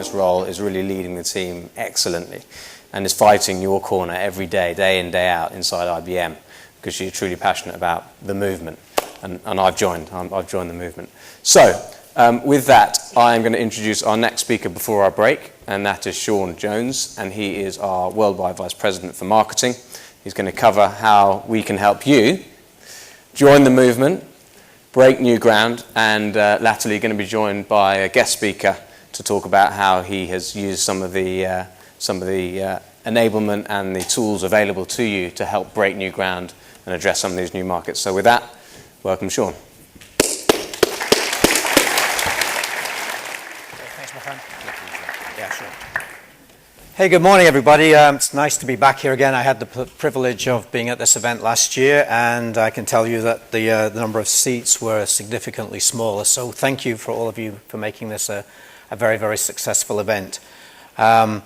this role is really leading the team excellently and is fighting your corner every day in, day out inside IBM, because you're truly passionate about the movement. And I've joined the movement. So, with that, I am going to introduce our next speaker before our break, and that is Shaun Jones, and he is our Worldwide Vice President for Marketing. He's going to cover how we can help you join the movement, break new ground, and latterly going to be joined by a guest speaker to talk about how he has used some of the enablement and the tools available to you to help break new ground and address some of these new markets. So with that, welcome, Shaun. Thanks, my friend. Yeah, sure. Hey, good morning, everybody. It's nice to be back here again. I had the privilege of being at this event last year, and I can tell you that the number of seats were significantly smaller. So thank you for all of you for making this a very, very successful event. My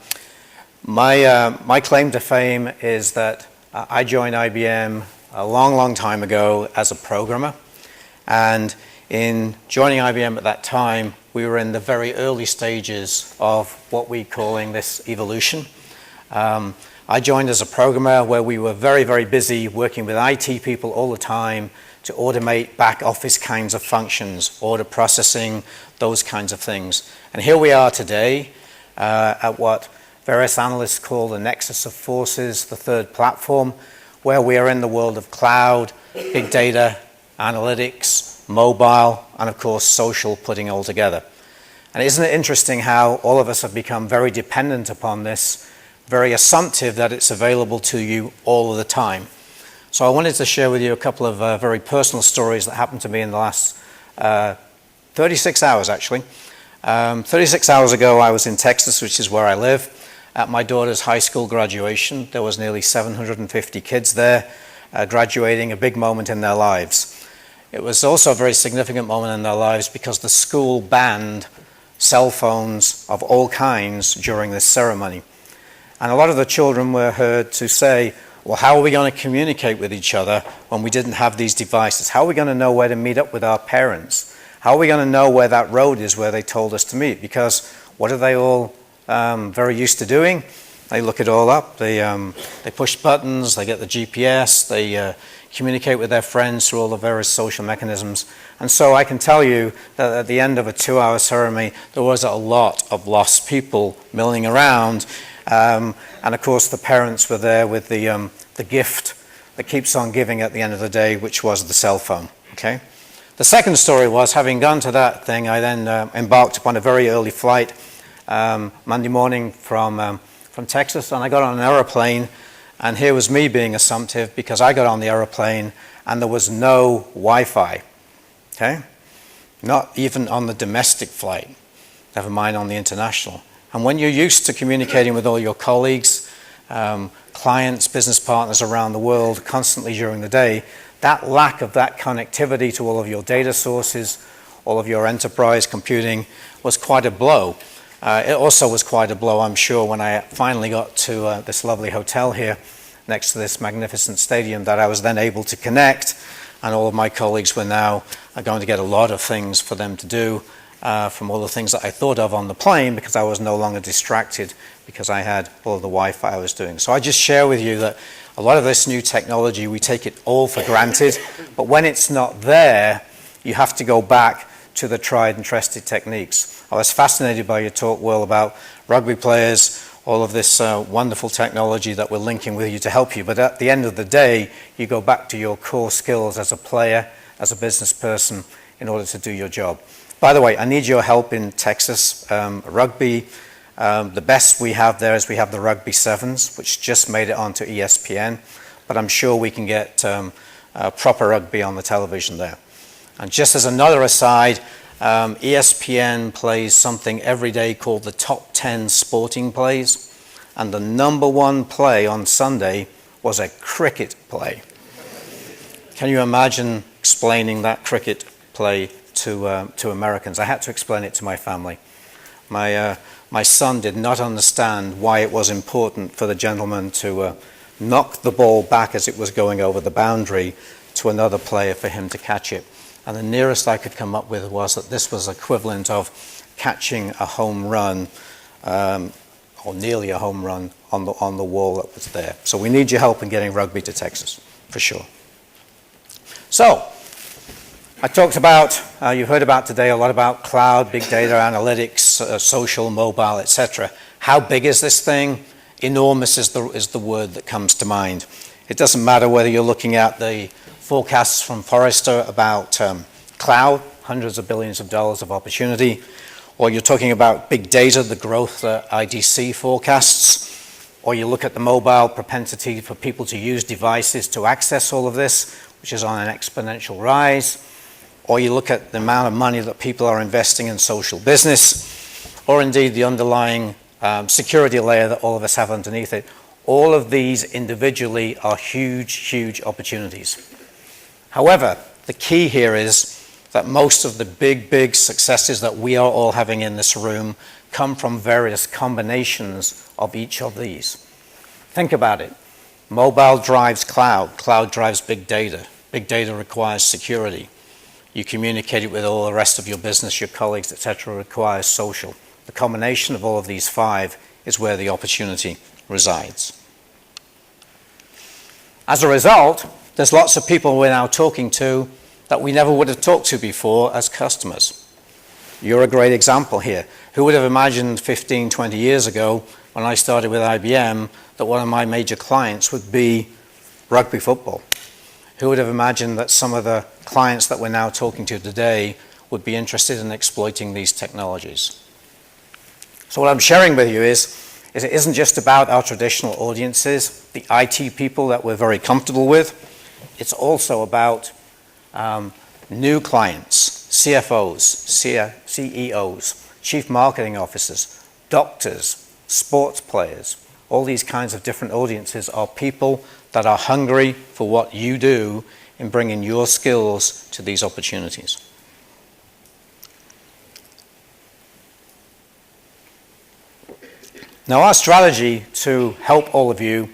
claim to fame is that I joined IBM a long, long time ago as a programmer. And in joining IBM at that time, we were in the very early stages of what we're calling this evolution. I joined as a programmer where we were very, very busy working with IT people all the time to automate back office kinds of functions, order processing, those kinds of things. And here we are today at what various analysts call the nexus of forces, the third platform, where we are in the world of cloud, big data, analytics, mobile, and of course social, putting it all together. And isn't it interesting how all of us have become very dependent upon this, very assumptive that it's available to you all of the time. So I wanted to share with you a couple of very personal stories that happened to me in the last 36 hours actually. 36 hours ago I was in Texas, which is where I live, at my daughter's high school graduation. There was nearly 750 kids there graduating, a big moment in their lives. It was also a very significant moment in their lives because the school banned cell phones of all kinds during this ceremony. And a lot of the children were heard to say, well, how are we going to communicate with each other when we didn't have these devices? How are we going to know where to meet up with our parents? How are we going to know where that road is where they told us to meet? Because what are they all very used to doing? They look it all up, they push buttons, they get the GPS, they communicate with their friends through all the various social mechanisms. And so I can tell you that at the end of a 2-hour ceremony, there was a lot of lost people milling around. And of course, the parents were there with the gift that keeps on giving at the end of the day, which was the cell phone. Okay. The second story was, having gone to that thing, I then embarked upon a very early flight Monday morning from Texas, and I got on an aeroplane, and here was me being assumptive because I got on the aeroplane and there was no Wi-Fi. Okay, not even on the domestic flight, never mind on the international. And when you're used to communicating with all your colleagues, clients, business partners around the world constantly during the day, that lack of that connectivity to all of your data sources, all of your enterprise computing was quite a blow. It also was quite a blow, I'm sure, when I finally got to this lovely hotel here next to this magnificent stadium, that I was then able to connect, and all of my colleagues were now going to get a lot of things for them to do from all the things that I thought of on the plane, because I was no longer distracted because I had all of the Wi-Fi I was doing. So I just share with you that a lot of this new technology, we take it all for granted, but when it's not there, you have to go back to the tried and trusted techniques. I was fascinated by your talk, Will, about rugby players, all of this wonderful technology that we're linking with you to help you. But at the end of the day, you go back to your core skills as a player, as a business person, in order to do your job. By the way, I need your help in Texas. Rugby, the best we have there is we have the Rugby Sevens, which just made it onto ESPN. But I'm sure we can get proper rugby on the television there. And just as another aside, ESPN plays something every day called the Top 10 Sporting Plays, and the #1 play on Sunday was a cricket play. Can you imagine explaining that cricket play to Americans? I had to explain it to my family. My son did not understand why it was important for the gentleman to knock the ball back as it was going over the boundary to another player for him to catch it. And the nearest I could come up with was that this was equivalent of catching a home run or nearly a home run on the wall that was there. So we need your help in getting rugby to Texas, for sure. So, I talked about, you heard about today a lot about cloud, big data analytics, social, mobile, etc. How big is this thing? Enormous is the word that comes to mind. It doesn't matter whether you're looking at the forecasts from Forrester about cloud, hundreds of billions of dollars of opportunity, or you're talking about big data, the growth that IDC forecasts, or you look at the mobile propensity for people to use devices to access all of this, which is on an exponential rise, or you look at the amount of money that people are investing in social business, or indeed the underlying security layer that all of us have underneath it. All of these individually are huge, huge opportunities. However, the key here is that most of the big successes that we are all having in this room come from various combinations of each of these. Think about it. Mobile drives cloud. Cloud drives big data. Big data requires security. You communicate it with all the rest of your business, your colleagues, etc., requires social. The combination of all of these five is where the opportunity resides. As a result, there's lots of people we're now talking to that we never would have talked to before as customers. You're a great example here. Who would have imagined 15, 20 years ago when I started with IBM that one of my major clients would be rugby football? Who would have imagined that some of the clients that we're now talking to today would be interested in exploiting these technologies? So what I'm sharing with you is it isn't just about our traditional audiences, the IT people that we're very comfortable with. It's also about new clients, CFOs, CEOs, chief marketing officers, doctors, sports players. All these kinds of different audiences are people that are hungry for what you do in bringing your skills to these opportunities. Now, our strategy to help all of you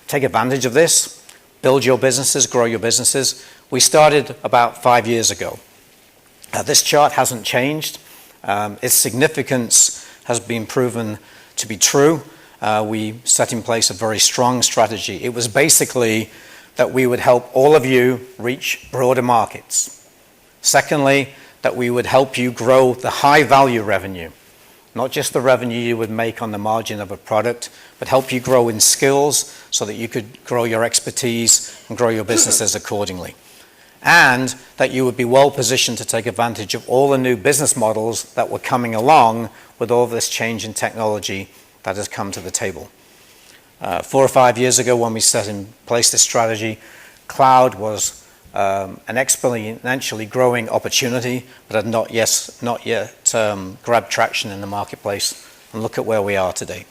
take advantage of this, build your businesses, grow your businesses, we started about 5 years ago. This chart hasn't changed. Its significance has been proven to be true. We set in place a very strong strategy. It was basically that we would help all of you reach broader markets. Secondly, that we would help you grow the high-value revenue, not just the revenue you would make on the margin of a product, but help you grow in skills so that you could grow your expertise and grow your businesses accordingly. And that you would be well positioned to take advantage of all the new business models that were coming along with all this change in technology that has come to the table. 4 or 5 years ago, when we set in place this strategy, cloud was an exponentially growing opportunity, but had not yet grabbed traction in the marketplace. And look at where we are today.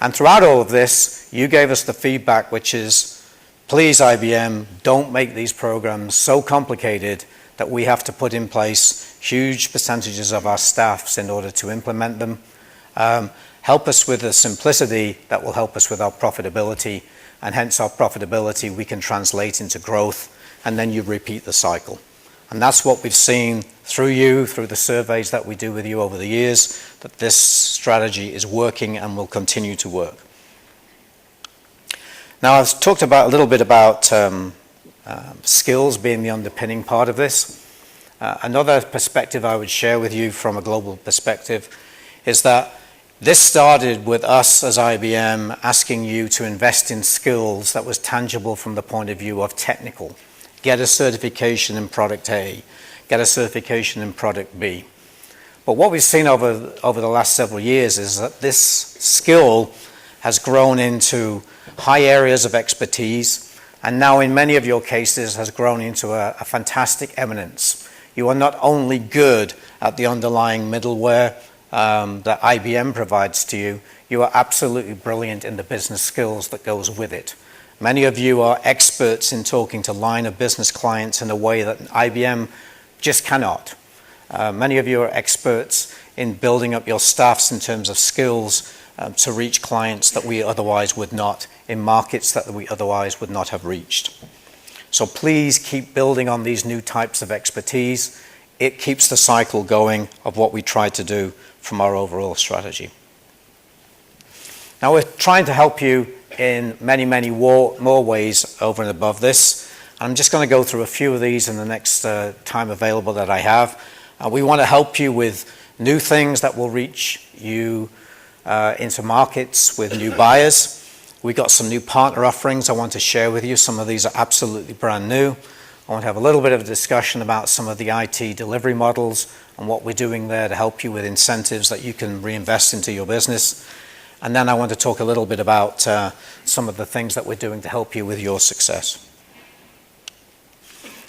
And throughout all of this, you gave us the feedback, which is, please, IBM, don't make these programs so complicated that we have to put in place huge percentages of our staffs in order to implement them. Help us with the simplicity that will help us with our profitability, and hence our profitability we can translate into growth, and then you repeat the cycle. And that's what we've seen through the surveys that we do with you over the years, that this strategy is working and will continue to work. Now, I've talked a little bit about skills being the underpinning part of this. Another perspective I would share with you from a global perspective is that this started with us as IBM asking you to invest in skills that was tangible from the point of view of technical. Get a certification in product A, get a certification in product B. But what we've seen over the last several years is that this skill has grown into high areas of expertise, and now in many of your cases has grown into a fantastic eminence. You are not only good at the underlying middleware that IBM provides to you, you are absolutely brilliant in the business skills that goes with it. Many of you are experts in talking to line of business clients in a way that IBM just cannot. Many of you are experts in building up your staffs in terms of skills to reach clients that we otherwise would not, in markets that we otherwise would not have reached. So please keep building on these new types of expertise. It keeps the cycle going of what we try to do from our overall strategy. Now, we're trying to help you in many, many more ways over and above this. I'm just going to go through a few of these in the next time available that I have. We want to help you with new things that will reach you into markets with new buyers. We've got some new partner offerings I want to share with you. Some of these are absolutely brand new. I want to have a little bit of a discussion about some of the IT delivery models and what we're doing there to help you with incentives that you can reinvest into your business. And then I want to talk a little bit about some of the things that we're doing to help you with your success.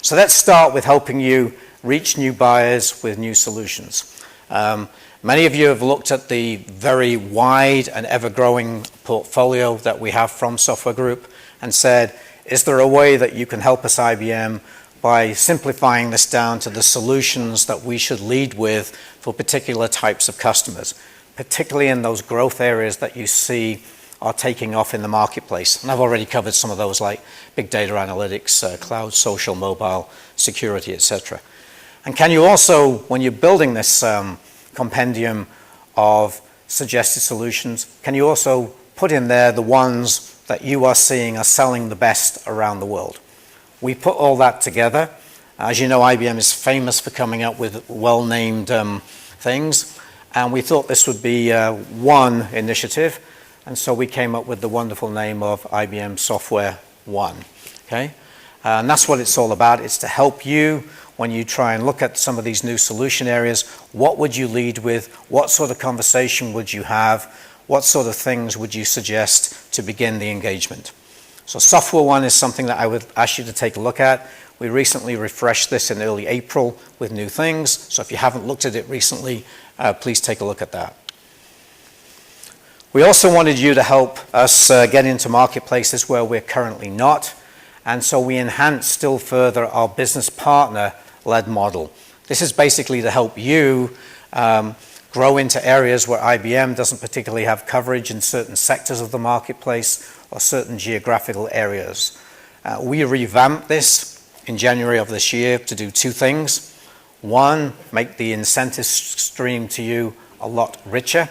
So let's start with helping you reach new buyers with new solutions. Many of you have looked at the very wide and ever-growing portfolio that we have from Software Group and said, is there a way that you can help us, IBM, by simplifying this down to the solutions that we should lead with for particular types of customers, particularly in those growth areas that you see are taking off in the marketplace? And I've already covered some of those, like big data analytics, cloud, social, mobile, security, etc. And can you also, when you're building this compendium of suggested solutions, can you also put in there the ones that you are seeing are selling the best around the world? We put all that together. As you know, IBM is famous for coming up with well-named things, and we thought this would be one initiative, and so we came up with the wonderful name of IBM Software One. Okay? And that's what it's all about. It's to help you when you try and look at some of these new solution areas. What would you lead with? What sort of conversation would you have? What sort of things would you suggest to begin the engagement? So Software One is something that I would ask you to take a look at. We recently refreshed this in early April with new things. So if you haven't looked at it recently, please take a look at that. We also wanted you to help us get into marketplaces where we're currently not. And so we enhanced still further our business partner-led model. This is basically to help you grow into areas where IBM doesn't particularly have coverage in certain sectors of the marketplace or certain geographical areas. We revamped this in January of this year to do two things. One, make the incentive stream to you a lot richer.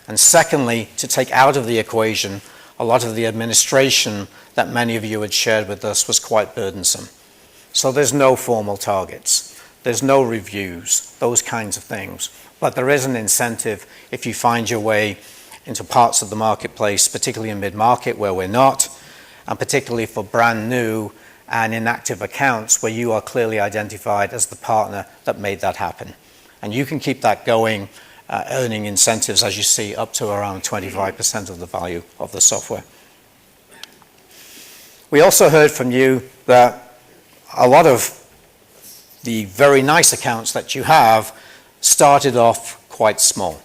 And secondly, to take out of the equation a lot of the administration that many of you had shared with us was quite burdensome. So there's no formal targets. There's no reviews, those kinds of things. But there is an incentive if you find your way into parts of the marketplace, particularly in mid-market where we're not, and particularly for brand new and inactive accounts where you are clearly identified as the partner that made that happen. And you can keep that going, earning incentives, as you see, up to around 25% of the value of the software. We also heard from you that a lot of the very nice accounts that you have started off quite small.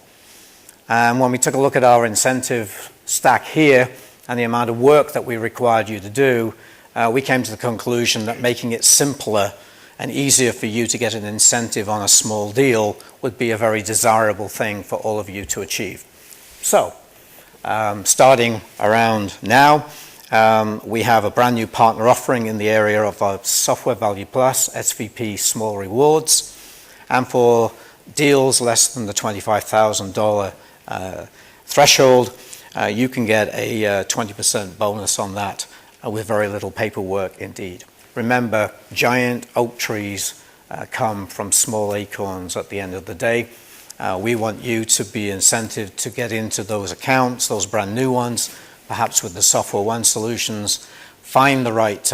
And when we took a look at our incentive stack here and the amount of work that we required you to do, we came to the conclusion that making it simpler and easier for you to get an incentive on a small deal would be a very desirable thing for all of you to achieve. So, starting around now, we have a brand new partner offering in the area of our Software Value Plus, SVP Small Rewards, and for deals less than the $25,000 threshold, you can get a 20% bonus on that with very little paperwork indeed. Remember, giant oak trees come from small acorns at the end of the day. We want you to be incentivized to get into those accounts, those brand new ones, perhaps with the Software One solutions, find the right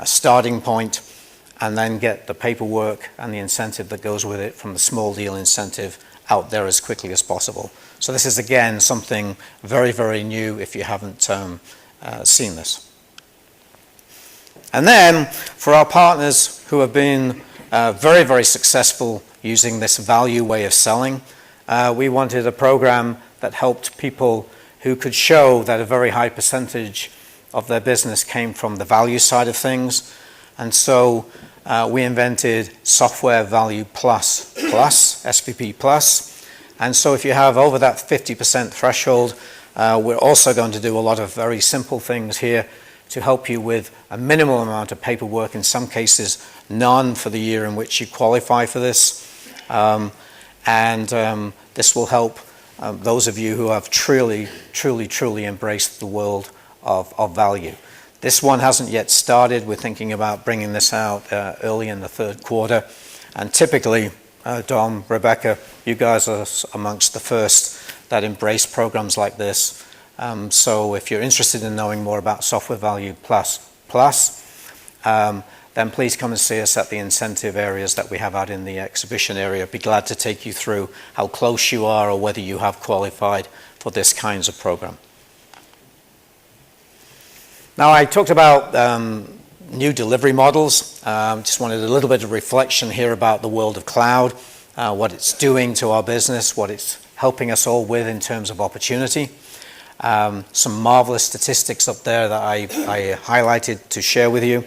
starting point, and then get the paperwork and the incentive that goes with it from the small deal incentive out there as quickly as possible. So this is, again, something very, very new if you haven't seen this. And then, for our partners who have been very, very successful using this value way of selling, we wanted a program that helped people who could show that a very high percentage of their business came from the value side of things. And so we invented Software Value Plus, SVP Plus. And so if you have over that 50% threshold, we're also going to do a lot of very simple things here to help you with a minimal amount of paperwork, in some cases none for the year in which you qualify for this. and this will help those of you who have truly embraced the world of value. This one hasn't yet started. We're thinking about bringing this out early in the third quarter, and typically, Dom, Rebecca, you guys are amongst the first that embrace programs like this. So if you're interested in knowing more about Software Value Plus, then please come and see us at the incentive areas that we have out in the exhibition area. Be glad to take you through how close you are or whether you have qualified for this kinds of program. Now, I talked about new delivery models. Just wanted a little bit of reflection here about the world of cloud, what it's doing to our business, what it's helping us all with in terms of opportunity. Some marvelous statistics up there that I highlighted to share with you.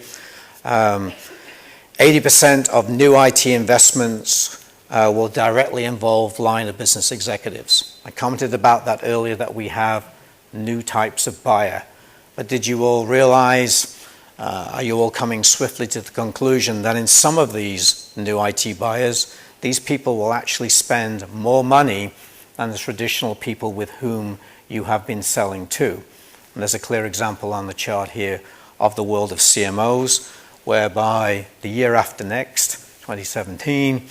80% of new IT investments will directly involve line of business executives. I commented about that earlier, that we have new types of buyer. But did you all realize, are you all coming swiftly to the conclusion that in some of these new IT buyers, these people will actually spend more money than the traditional people with whom you have been selling to? And there's a clear example on the chart here of the world of CMOs, whereby the year after next, 2017,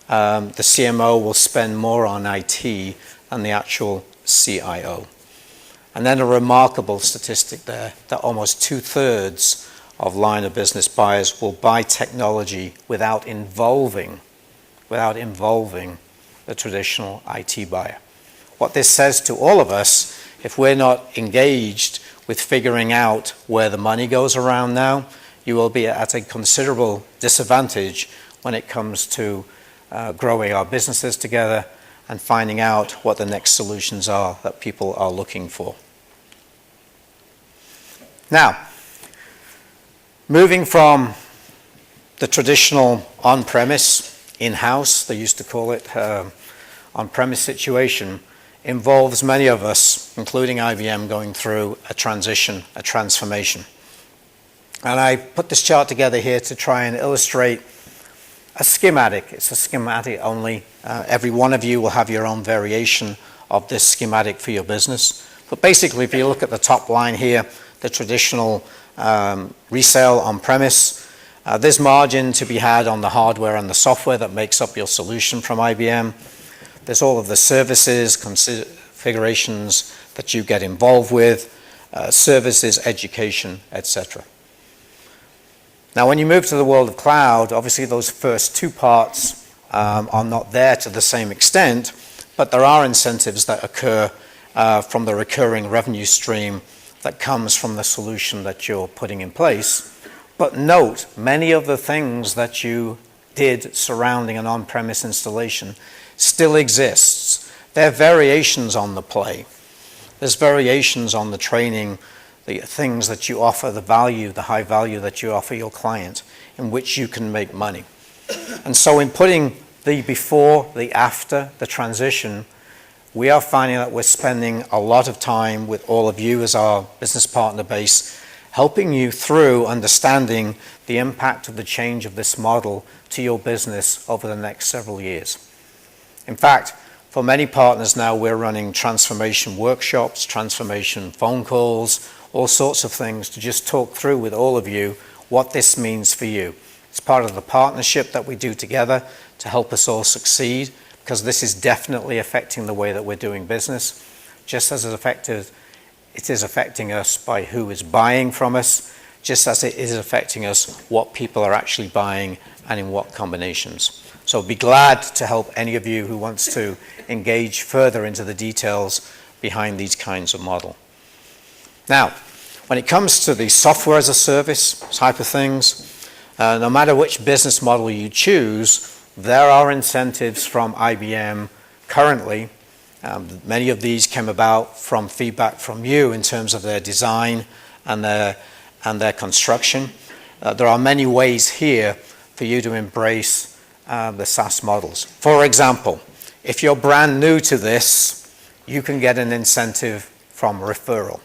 the CMO will spend more on IT than the actual CIO. And then a remarkable statistic there, that almost 2/3 of line of business buyers will buy technology without involving the traditional IT buyer. What this says to all of us, if we're not engaged with figuring out where the money goes around now, you will be at a considerable disadvantage when it comes to growing our businesses together and finding out what the next solutions are that people are looking for. Now, moving from the traditional on-premise, in-house, they used to call it, on-premise situation, involves many of us, including IBM, going through a transition, a transformation. And I put this chart together here to try and illustrate a schematic. It's a schematic only. Every one of you will have your own variation of this schematic for your business. But basically, if you look at the top line here, the traditional resale on-premise, there's margin to be had on the hardware and the software that makes up your solution from IBM. There's all of the services, configurations that you get involved with, services, education, etc. Now, when you move to the world of cloud, obviously those first two parts are not there to the same extent, but there are incentives that occur from the recurring revenue stream that comes from the solution that you're putting in place. But note, many of the things that you did surrounding an on-premise installation still exists. There are variations on the play. There's variations on the training, the things that you offer, the value, the high value that you offer your client, in which you can make money. And so in putting the before, the after, the transition, we are finding that we're spending a lot of time with all of you as our business partner base, helping you through understanding the impact of the change of this model to your business over the next several years. In fact, for many partners now, we're running transformation workshops, transformation phone calls, all sorts of things to just talk through with all of you what this means for you. It's part of the partnership that we do together to help us all succeed, because this is definitely affecting the way that we're doing business, just as it is affecting us by who is buying from us, just as it is affecting us what people are actually buying and in what combinations. So be glad to help any of you who wants to engage further into the details behind these kinds of model. Now, when it comes to the software as a service type of things, no matter which business model you choose, there are incentives from IBM currently. Many of these came about from feedback from you in terms of their design and their construction. There are many ways here for you to embrace the SaaS models. For example, if you're brand new to this, you can get an incentive from referral.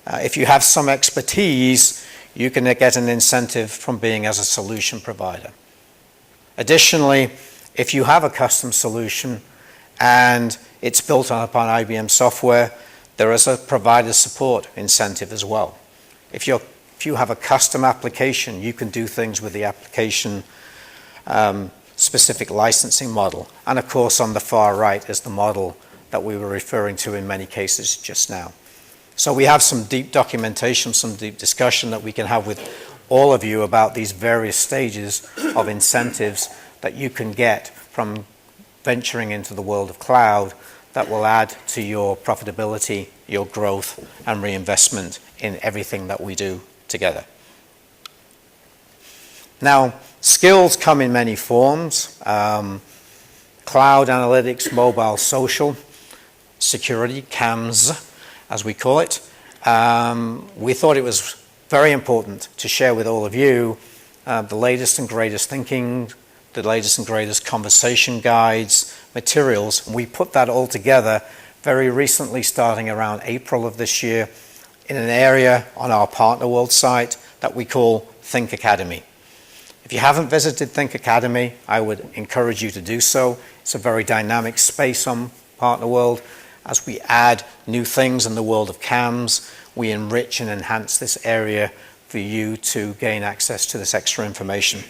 If you have some expertise, you can get an incentive from being as a solution provider. Additionally, if you have a custom solution and it's built upon IBM software, there is a provider support incentive as well. If you have a custom application, you can do things with the application specific licensing model. And of course, on the far right is the model that we were referring to in many cases just now. So we have some deep documentation, some deep discussion that we can have with all of you about these various stages of incentives that you can get from venturing into the world of cloud that will add to your profitability, your growth, and reinvestment in everything that we do together. Now, skills come in many forms. Cloud analytics, mobile, social, security, CAMS, as we call it. We thought it was very important to share with all of you the latest and greatest thinking, the latest and greatest conversation guides, materials. We put that all together very recently, starting around April of this year, in an area on our Partner World site that we call Think Academy. If you haven't visited Think Academy, I would encourage you to do so. It's a very dynamic space on Partner World. As we add new things in the world of CAMS, we enrich and enhance this area for you to gain access to this extra information.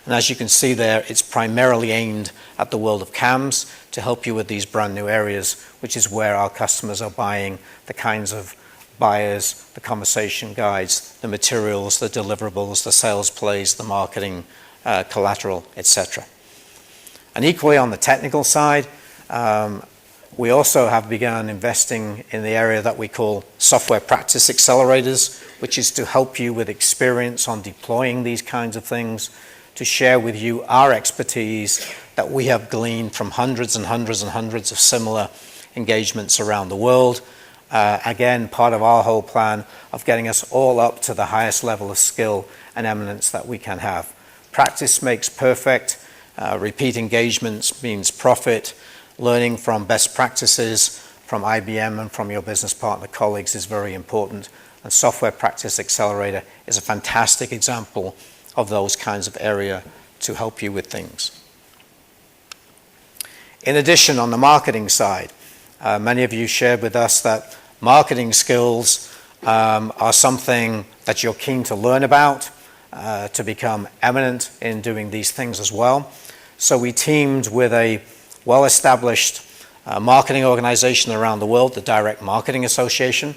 And as you can see there, it's primarily aimed at the world of CAMS to help you with these brand new areas, which is where our customers are buying the kinds of buyers, the conversation guides, the materials, the deliverables, the sales plays, the marketing collateral, etc. And equally on the technical side, we also have begun investing in the area that we call software practice accelerators, which is to help you with experience on deploying these kinds of things, to share with you our expertise that we have gleaned from hundreds and hundreds and hundreds of similar engagements around the world. Again, part of our whole plan of getting us all up to the highest level of skill and eminence that we can have. Practice makes perfect. Repeat engagements means profit. Learning from best practices from IBM and from your business partner colleagues is very important. And Software Practice Accelerator is a fantastic example of those kinds of area to help you with things. In addition, on the marketing side, many of you shared with us that marketing skills are something that you're keen to learn about, to become eminent in doing these things as well. So we teamed with a well-established marketing organization around the world, the Direct Marketing Association.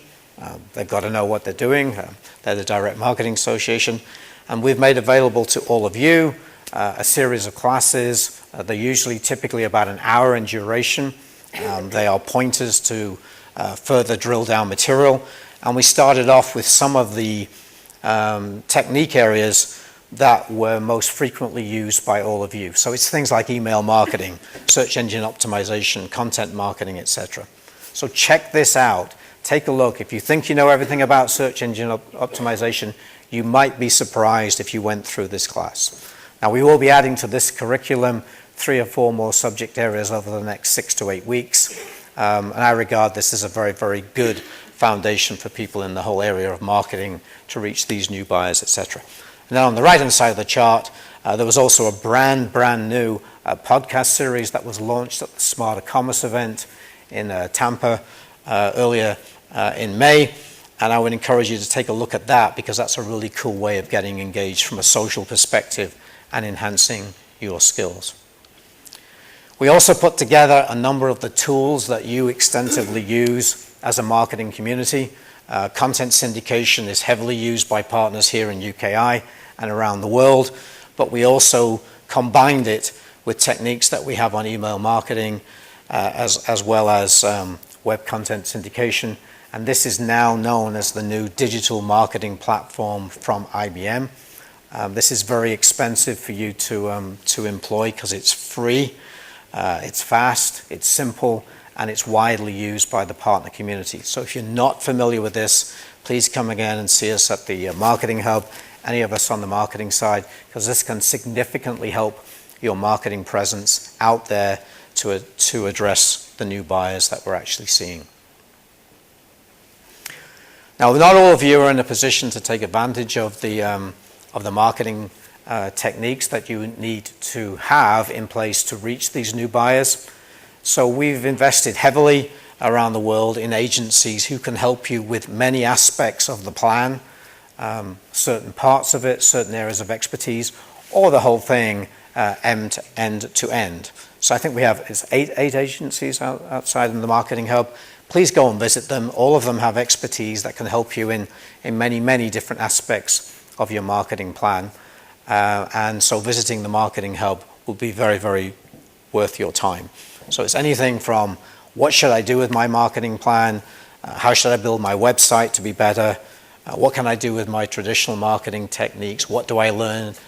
They've got to know what they're doing. They're the Direct Marketing Association. And we've made available to all of you a series of classes. They're usually typically about an hour in duration. They are pointers to further drill down material. And we started off with some of the technique areas that were most frequently used by all of you. So it's things like email marketing, search engine optimization, content marketing, etc. So check this out. Take a look. If you think you know everything about search engine optimization, you might be surprised if you went through this class. Now, we will be adding to this curriculum 3 or 4 more subject areas over the next 6 to 8 weeks. And I regard this as a very, very good foundation for people in the whole area of marketing to reach these new buyers, etc. And then on the right-hand side of the chart, there was also a brand new podcast series that was launched at the Smarter Commerce event in Tampa earlier in May. And I would encourage you to take a look at that, because that's a really cool way of getting engaged from a social perspective and enhancing your skills. We also put together a number of the tools that you extensively use as a marketing community. Content syndication is heavily used by partners here in UKI and around the world, but we also combined it with techniques that we have on email marketing as well as web content syndication. And this is now known as the new digital marketing platform from IBM. This is very expensive for you to employ because it's free, it's fast, it's simple, and it's widely used by the partner community. So if you're not familiar with this, please come again and see us at the Marketing Hub, any of us on the marketing side, because this can significantly help your marketing presence out there to address the new buyers that we're actually seeing. Now, not all of you are in a position to take advantage of the marketing techniques that you need to have in place to reach these new buyers. So we've invested heavily around the world in agencies who can help you with many aspects of the plan, certain parts of it, certain areas of expertise, or the whole thing end to end. So I think we have eight agencies outside in the Marketing Hub. Please go and visit them. All of them have expertise that can help you in many, many different aspects of your marketing plan. And so visiting the Marketing Hub will be very, very worth your time. So it's anything from what should I do with my marketing plan? How should I build my website to be better? What can I do with my traditional marketing techniques? What do I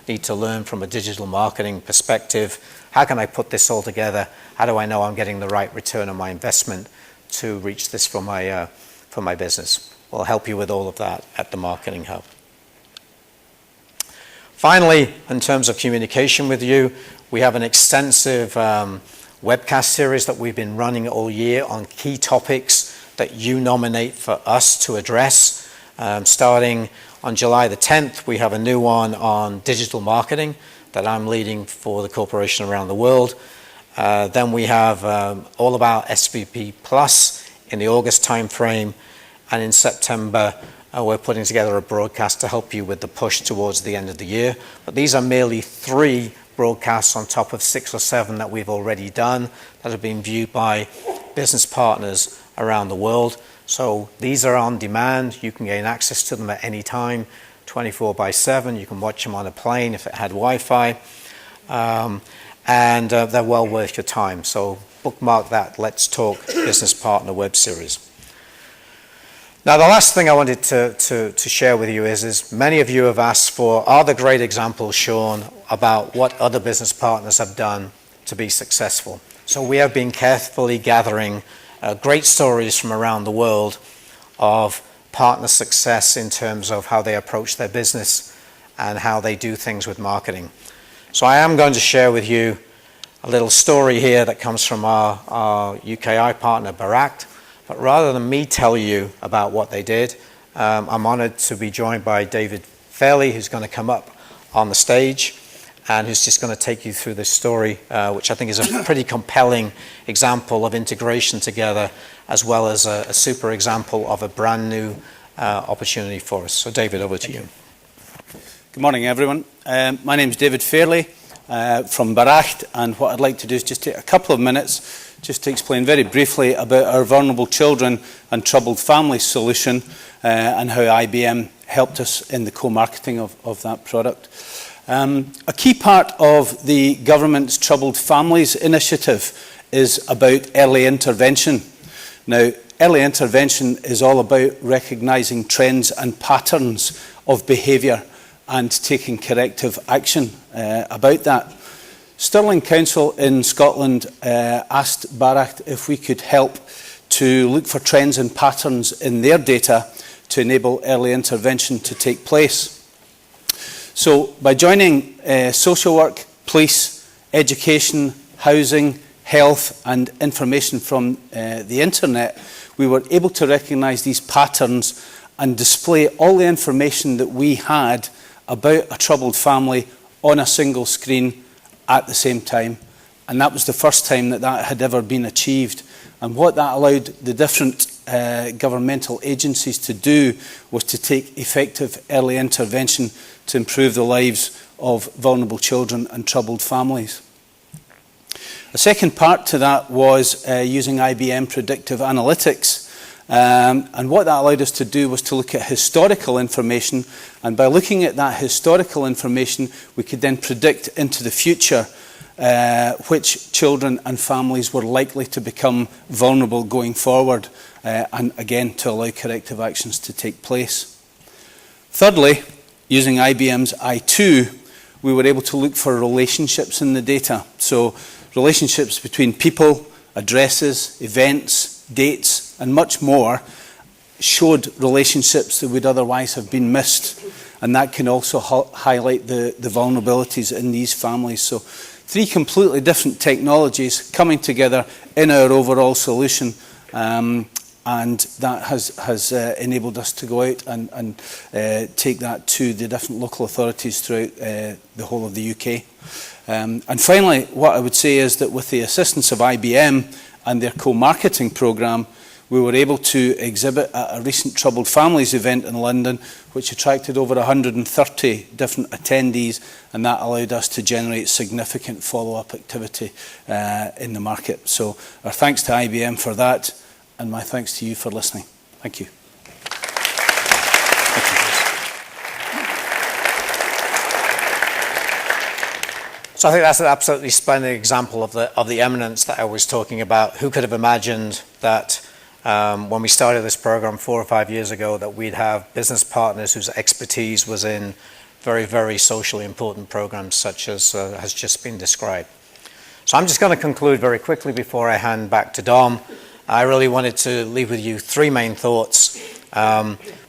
need to learn from a digital marketing perspective? How can I put this all together? How do I know I'm getting the right return on my investment to reach this for my business? We'll help you with all of that at the Marketing Hub. Finally, in terms of communication with you, we have an extensive webcast series that we've been running all year on key topics that you nominate for us to address. Starting on July the 10th, we have a new one on digital marketing that I'm leading for the corporation around the world. Then we have all about SVP Plus in the August timeframe, and in September we're putting together a broadcast to help you with the push towards the end of the year. But these are merely 3 broadcasts on top of 6 or 7 that we've already done that have been viewed by business partners around the world. So these are on demand. You can gain access to them at any time, 24/7. You can watch them on a plane if it had Wi-Fi. And they're well worth your time. So bookmark that Let's Talk Business Partner web series. Now, the last thing I wanted to share with you is many of you have asked for, are there great examples, Shaun, about what other business partners have done to be successful? So we have been carefully gathering great stories from around the world of partner success in terms of how they approach their business and how they do things with marketing. So I am going to share with you a little story here that comes from our UKI partner, Baract. But rather than me tell you about what they did, I'm honored to be joined by David Fairley, who's going to come up on the stage and who's just going to take you through this story, which I think is a pretty compelling example of integration together, as well as a super example of a brand new opportunity for us. So David, over to you. Good morning, everyone. My name is David Fairley from Baracht, and what I'd like to do is just take a couple of minutes just to explain very briefly about our Vulnerable Children and Troubled Families solution and how IBM helped us in the co-marketing of that product. A key part of the government's Troubled Families initiative is about early intervention. Now, early intervention is all about recognising trends and patterns of behaviour and taking corrective action about that. Stirling Council in Scotland asked Baracht if we could help to look for trends and patterns in their data to enable early intervention to take place. So by joining social work, police, education, housing, health and information from the internet, we were able to recognise these patterns and display all the information that we had about a troubled family on a single screen at the same time. And that was the first time that that had ever been achieved. And what that allowed the different governmental agencies to do was to take effective early intervention to improve the lives of vulnerable children and troubled families. A second part to that was using IBM predictive analytics. And what that allowed us to do was to look at historical information, and by looking at that historical information we could then predict into the future which children and families were likely to become vulnerable going forward, and again to allow corrective actions to take place. Thirdly, using IBM's I2, we were able to look for relationships in the data. So relationships between people, addresses, events, dates and much more showed relationships that would otherwise have been missed, and that can also highlight the vulnerabilities in these families. So 3 completely different technologies coming together in our overall solution and that has enabled us to go out and take that to the different local authorities throughout the whole of the UK. And finally, what I would say is that with the assistance of IBM and their co-marketing programme, we were able to exhibit at a recent Troubled Families event in London, which attracted over 130 different attendees, and that allowed us to generate significant follow-up activity in the market. So our thanks to IBM for that, and my thanks to you for listening. Thank you. So I think that's an absolutely splendid example of the eminence that I was talking about. Who could have imagined that when we started this program 4 or 5 years ago, that we'd have business partners whose expertise was in very, very socially important programs such as has just been described. So I'm just going to conclude very quickly before I hand back to Dom. I really wanted to leave with you 3 main thoughts.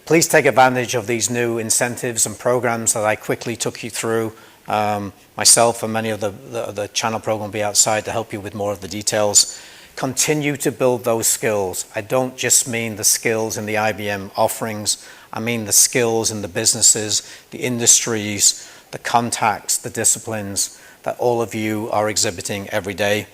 Please take advantage of these new incentives and programs that I quickly took you through. Myself and many of the channel program will be outside to help you with more of the details. Continue to build those skills. I don't just mean the skills in the IBM offerings. I mean the skills in the businesses, the industries, the contacts, the disciplines that all of you are exhibiting every day.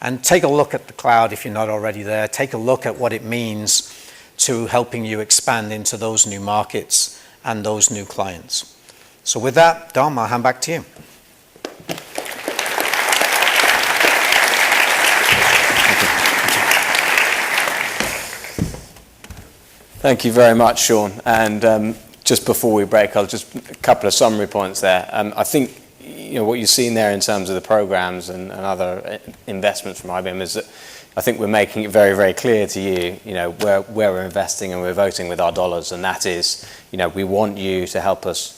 And take a look at the cloud if you're not already there. Take a look at what it means to helping you expand into those new markets and those new clients. So with that, Dom, I'll hand back to you. Thank you very much, Shaun. And just before we break, I'll just a couple of summary points there. I think what you've seen there in terms of the programs and other investments from IBM is that I think we're making it very, very clear to you, where we're investing and we're voting with our dollars, and that is, we want you to help us,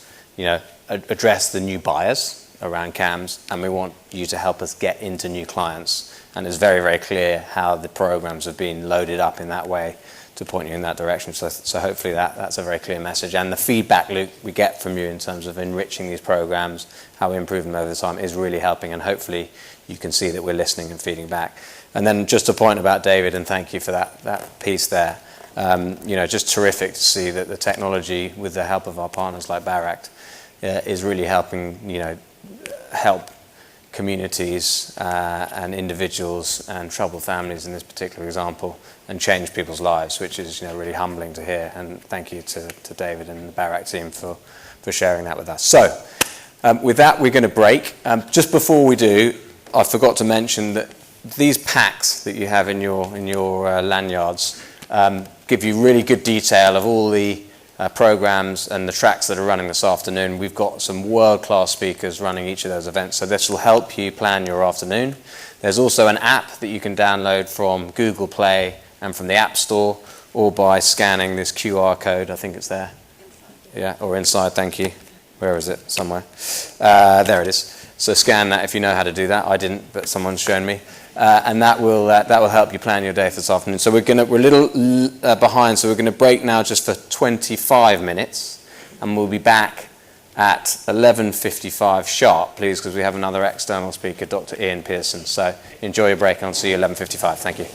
address the new buyers around CAMS, and we want you to help us get into new clients. And it's very, very clear how the programs have been loaded up in that way to point you in that direction. So hopefully that's a very clear message. And the feedback loop we get from you in terms of enriching these programs, how we improve them over time, is really helping. And hopefully you can see that we're listening and feeding back. And then just a point about David, and thank you for that piece there. Just terrific to see that the technology, with the help of our partners like Baract, is really helping, help communities and individuals and troubled families in this particular example, and change people's lives, which is really humbling to hear. And thank you to David and the Baract team for sharing that with us. So with that, we're going to break. Just before we do, I forgot to mention that these packs that you have in your lanyards give you really good detail of all the programs and the tracks that are running this afternoon. We've got some world-class speakers running each of those events, so this will help you plan your afternoon. There's also an app that you can download from Google Play and from the App Store, or by scanning this QR code. I think it's there. Yeah, or inside, thank you. Where is it? Somewhere. There it is. So scan that if you know how to do that. I didn't, but someone's shown me. And that will help you plan your day for this afternoon. So we're a little behind, so we're going to break now just for 25 minutes, and we'll be back at 11:55 sharp, please, because we have another external speaker, Dr. Ian Pearson. So enjoy your break, and I'll see you at 11:55. Thank you.